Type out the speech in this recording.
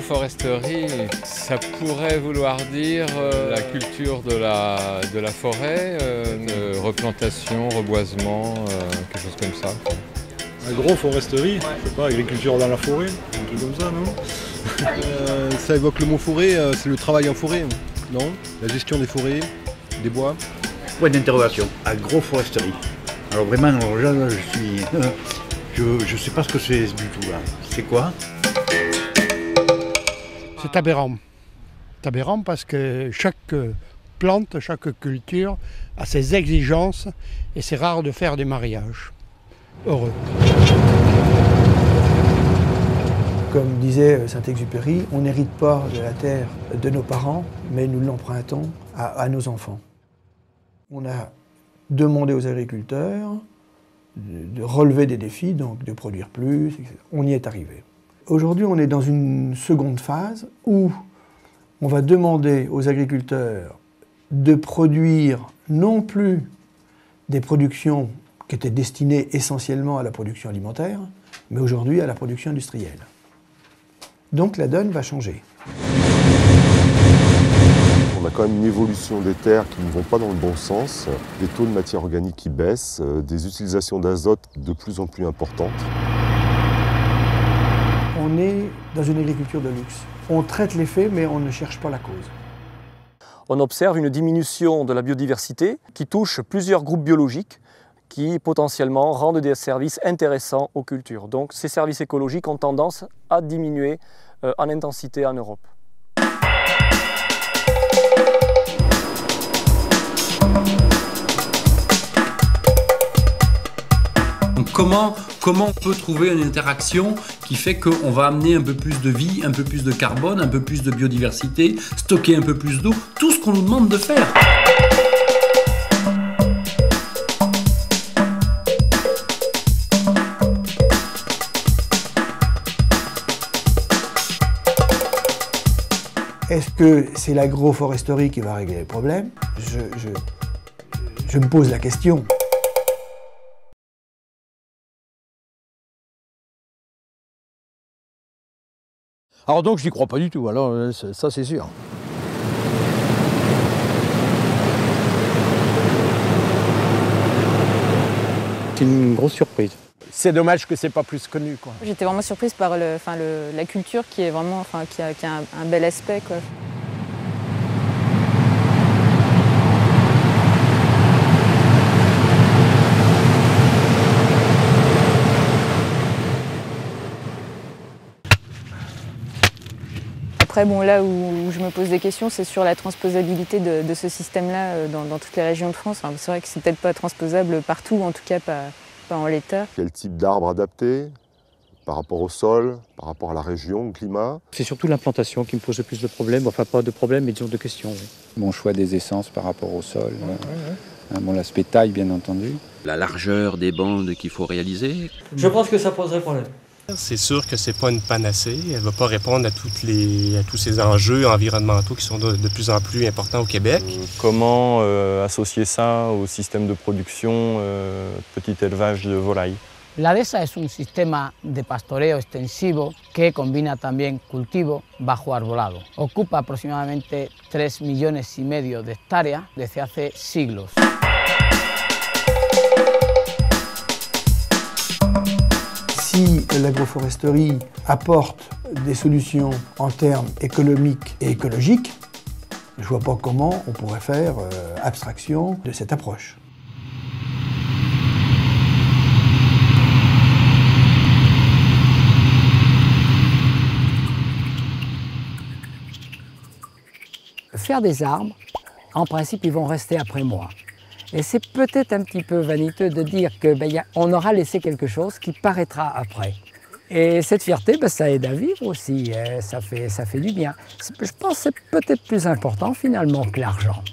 L'agroforesterie, ça pourrait vouloir dire la culture de la forêt, replantation, reboisement, quelque chose comme ça. Agroforesterie, je sais pas, agriculture dans la forêt, un truc comme ça, non? Ça évoque le mot forêt, c'est le travail en forêt, non? La gestion des forêts, des bois. Point d'interrogation, agroforesterie. Alors vraiment, là, je sais pas ce que c'est du tout là. C'est quoi? C'est aberrant. C'est aberrant parce que chaque plante, chaque culture a ses exigences et c'est rare de faire des mariages heureux. Comme disait Saint-Exupéry, on n'hérite pas de la terre de nos parents, mais nous l'empruntons à nos enfants. On a demandé aux agriculteurs de relever des défis, donc de produire plus, etc. On y est arrivé. Aujourd'hui, on est dans une seconde phase où on va demander aux agriculteurs de produire non plus des productions qui étaient destinées essentiellement à la production alimentaire, mais aujourd'hui à la production industrielle. Donc la donne va changer. On a quand même une évolution des terres qui ne vont pas dans le bon sens, des taux de matière organique qui baissent, des utilisations d'azote de plus en plus importantes. On est dans une agriculture de luxe. On traite les faits, mais on ne cherche pas la cause. On observe une diminution de la biodiversité qui touche plusieurs groupes biologiques qui potentiellement rendent des services intéressants aux cultures. Donc ces services écologiques ont tendance à diminuer en intensité en Europe. Donc comment on peut trouver une interaction qui fait qu'on va amener un peu plus de vie, un peu plus de carbone, un peu plus de biodiversité, stocker un peu plus d'eau, tout ce qu'on nous demande de faire. Est-ce que c'est l'agroforesterie qui va régler les problèmes? Je me pose la question. Alors donc je n'y crois pas du tout, alors ça c'est sûr. C'est une grosse surprise. C'est dommage que c'est pas plus connu, quoi. J'étais vraiment surprise par la culture qui est vraiment, qui a un bel aspect, quoi. Après, bon, là où je me pose des questions, c'est sur la transposabilité de ce système-là dans toutes les régions de France. Enfin, c'est vrai que c'est peut-être pas transposable partout, en tout cas pas en l'état. Quel type d'arbre adapté par rapport au sol, par rapport à la région, au climat? C'est surtout l'implantation qui me pose le plus de problèmes, enfin pas de problèmes, mais disons de questions. Oui. Mon choix des essences par rapport au sol, bon, l'aspect taille bien entendu. La largeur des bandes qu'il faut réaliser. Je pense que ça poserait problème. C'est sûr que c'est pas une panacée. Elle ne va pas répondre à tous ces enjeux environnementaux qui sont de plus en plus importants au Québec. Comment associer ça au système de production, petit élevage de volailles? La dehesa es un sistema de pastoreo extensivo que combina también cultivo bajo arbolado. Ocupa aproximadamente 3,5 millones de hectáreas desde hace siglos. Si l'agroforesterie apporte des solutions en termes économiques et écologiques, je ne vois pas comment on pourrait faire abstraction de cette approche. Faire des arbres, en principe, ils vont rester après moi. Et c'est peut-être un petit peu vaniteux de dire qu'on aura laissé quelque chose qui paraîtra après. Et cette fierté, ça aide à vivre aussi, ça fait du bien. Je pense que c'est peut-être plus important finalement que l'argent.